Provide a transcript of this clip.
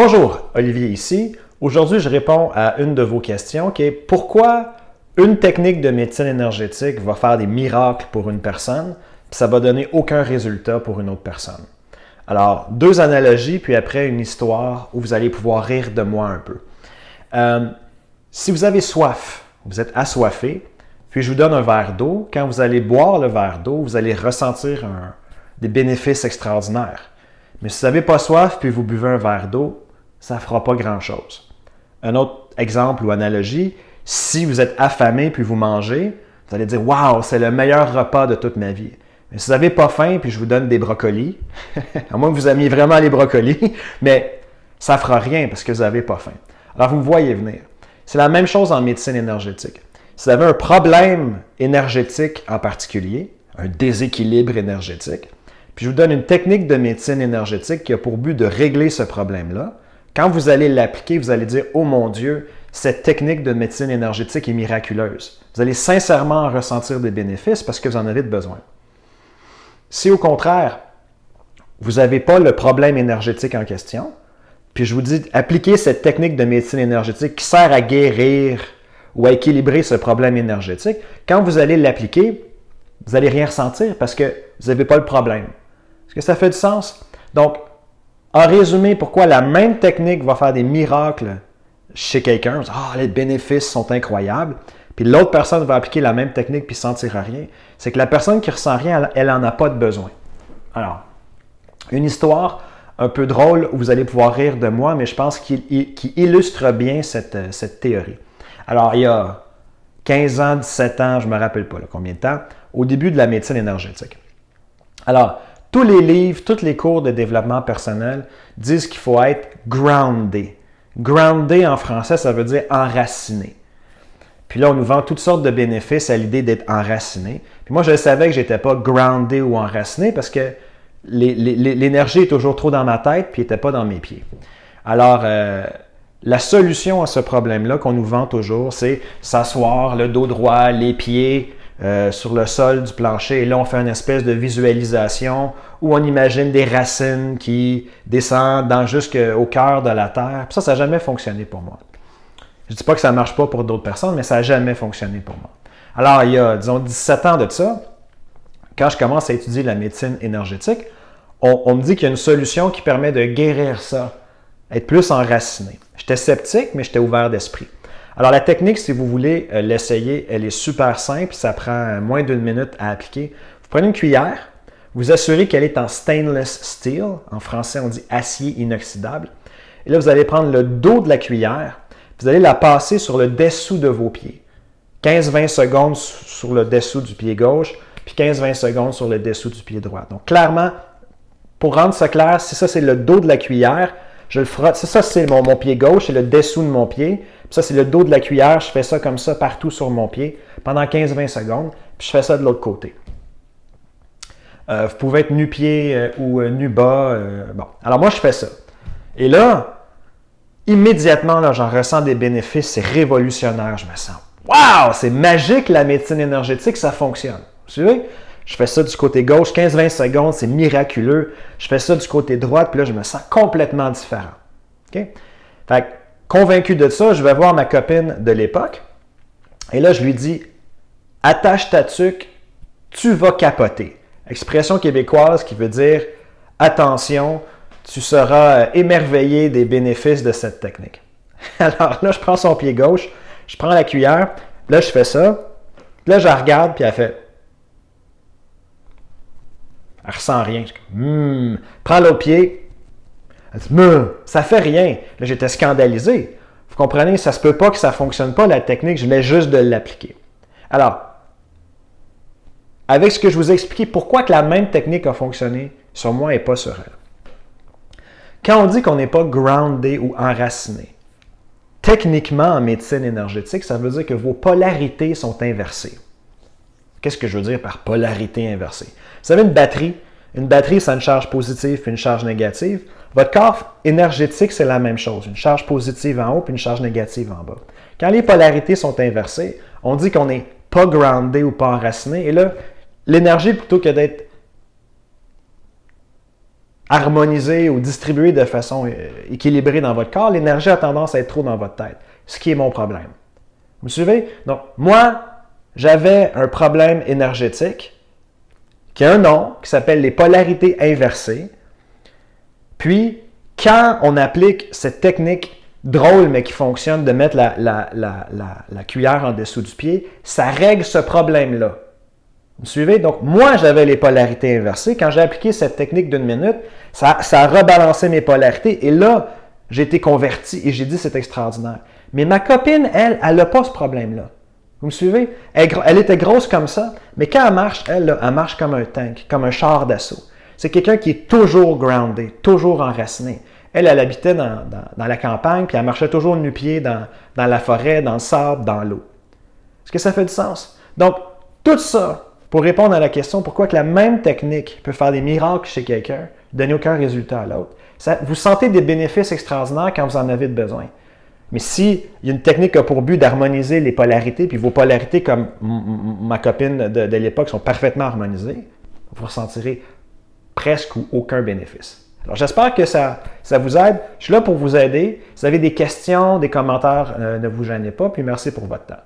Bonjour, Olivier ici. Aujourd'hui, je réponds à une de vos questions qui est pourquoi une technique de médecine énergétique va faire des miracles pour une personne, puis ça va donner aucun résultat pour une autre personne. Alors, deux analogies, puis après une histoire où vous allez pouvoir rire de moi un peu. Si vous avez soif, vous êtes assoiffé, puis je vous donne un verre d'eau, quand vous allez boire le verre d'eau, vous allez ressentir des bénéfices extraordinaires. Mais si vous n'avez pas soif, puis vous buvez un verre d'eau, ça ne fera pas grand-chose. Un autre exemple ou analogie, si vous êtes affamé puis vous mangez, vous allez dire « Wow, c'est le meilleur repas de toute ma vie ». Mais si vous n'avez pas faim puis je vous donne des brocolis, à moins que vous aimiez vraiment les brocolis, mais ça ne fera rien parce que vous n'avez pas faim. Alors, vous me voyez venir. C'est la même chose en médecine énergétique. Si vous avez un problème énergétique en particulier, un déséquilibre énergétique, puis je vous donne une technique de médecine énergétique qui a pour but de régler ce problème-là, quand vous allez l'appliquer, vous allez dire « Oh mon Dieu, cette technique de médecine énergétique est miraculeuse. » Vous allez sincèrement en ressentir des bénéfices parce que vous en avez besoin. Si au contraire, vous n'avez pas le problème énergétique en question, puis je vous dis appliquez cette technique de médecine énergétique qui sert à guérir ou à équilibrer ce problème énergétique, quand vous allez l'appliquer, vous n'allez rien ressentir parce que vous n'avez pas le problème. Est-ce que ça fait du sens? Donc, en résumé, pourquoi la même technique va faire des miracles chez quelqu'un, les bénéfices sont incroyables, puis l'autre personne va appliquer la même technique puis ne sentira rien, c'est que la personne qui ne ressent rien, elle n'en a pas de besoin. Alors, une histoire un peu drôle où vous allez pouvoir rire de moi, mais je pense qu'il illustre bien cette théorie. Alors, il y a 15 ans, 17 ans, je ne me rappelle pas combien de temps, au début de la médecine énergétique. Alors, tous les livres, tous les cours de développement personnel disent qu'il faut être groundé. Groundé en français, ça veut dire enraciné. Puis là, on nous vend toutes sortes de bénéfices à l'idée d'être enraciné. Puis moi, je savais que je n'étais pas groundé ou enraciné parce que l'énergie est toujours trop dans ma tête puis n'était pas dans mes pieds. Alors, la solution à ce problème-là qu'on nous vend toujours, c'est s'asseoir, le dos droit, les pieds sur le sol du plancher. Et là, on fait une espèce de visualisation où on imagine des racines qui descendent jusqu'au cœur de la terre. Puis ça n'a jamais fonctionné pour moi. Je ne dis pas que ça ne marche pas pour d'autres personnes, mais ça n'a jamais fonctionné pour moi. Alors, il y a, disons, 17 ans de ça, quand je commence à étudier la médecine énergétique, on me dit qu'il y a une solution qui permet de guérir ça, être plus enraciné. J'étais sceptique, mais j'étais ouvert d'esprit. Alors, la technique, si vous voulez l'essayer, elle est super simple, ça prend moins d'une minute à appliquer. Vous prenez une cuillère, vous assurez qu'elle est en stainless steel, en français on dit acier inoxydable, et là, vous allez prendre le dos de la cuillère, vous allez la passer sur le dessous de vos pieds. 15-20 secondes sur le dessous du pied gauche, puis 15-20 secondes sur le dessous du pied droit. Donc, clairement, pour rendre ça clair, si ça, c'est le dos de la cuillère, je le frotte. Ça, c'est mon pied gauche, c'est le dessous de mon pied. Puis ça, c'est le dos de la cuillère. Je fais ça comme ça partout sur mon pied pendant 15-20 secondes. Puis je fais ça de l'autre côté. Vous pouvez être nu-pied ou nu-bas. Bon. Alors moi, je fais ça. Et là, immédiatement, là, j'en ressens des bénéfices. C'est révolutionnaire, je me sens. Wow! C'est magique, la médecine énergétique, ça fonctionne. Vous suivez? Je fais ça du côté gauche, 15-20 secondes, c'est miraculeux. Je fais ça du côté droit, puis là, je me sens complètement différent. Okay? Fait que, convaincu de ça, je vais voir ma copine de l'époque. Et là, je lui dis « Attache ta tuque, tu vas capoter ». Expression québécoise qui veut dire « Attention, tu seras émerveillé des bénéfices de cette technique ». Alors là, je prends son pied gauche, je prends la cuillère, là, je fais ça. Là, je la regarde, puis elle fait... Elle ne ressent rien. Prends l'autre pied. Elle dit, ça fait rien. Là, j'étais scandalisé. Vous comprenez, ça ne se peut pas que ça ne fonctionne pas, la technique. Je voulais juste de l'appliquer. Alors, avec ce que je vous ai expliqué, pourquoi que la même technique a fonctionné sur moi et pas sur elle. Quand on dit qu'on n'est pas groundé ou enraciné, techniquement, en médecine énergétique, ça veut dire que vos polarités sont inversées. Qu'est-ce que je veux dire par polarité inversée? Vous savez, une batterie, ça a une charge positive et une charge négative. Votre corps énergétique, c'est la même chose. Une charge positive en haut et une charge négative en bas. Quand les polarités sont inversées, on dit qu'on n'est pas groundé ou pas enraciné. Et là, l'énergie, plutôt que d'être harmonisée ou distribuée de façon équilibrée dans votre corps, l'énergie a tendance à être trop dans votre tête, ce qui est mon problème. Vous me suivez? Donc, moi, j'avais un problème énergétique qui a un nom, qui s'appelle les polarités inversées. Puis, quand on applique cette technique drôle, mais qui fonctionne, de mettre la cuillère en dessous du pied, ça règle ce problème-là. Vous me suivez? Donc, moi, j'avais les polarités inversées. Quand j'ai appliqué cette technique d'une minute, ça a rebalancé mes polarités. Et là, j'ai été converti et j'ai dit c'est extraordinaire. Mais ma copine, elle n'a pas ce problème-là. Vous me suivez? Elle était grosse comme ça, mais quand elle marche, elle marche comme un tank, comme un char d'assaut. C'est quelqu'un qui est toujours groundé, toujours enraciné. Elle habitait dans la campagne, puis elle marchait toujours nu-pied dans la forêt, dans le sable, dans l'eau. Est-ce que ça fait du sens? Donc, tout ça, pour répondre à la question pourquoi que la même technique peut faire des miracles chez quelqu'un, donner aucun résultat à l'autre, vous sentez des bénéfices extraordinaires quand vous en avez besoin. Mais si il y a une technique qui a pour but d'harmoniser les polarités, puis vos polarités, comme ma copine de l'époque, sont parfaitement harmonisées, vous ressentirez presque ou aucun bénéfice. Alors, j'espère que ça vous aide. Je suis là pour vous aider. Si vous avez des questions, des commentaires, ne vous gênez pas, puis merci pour votre temps.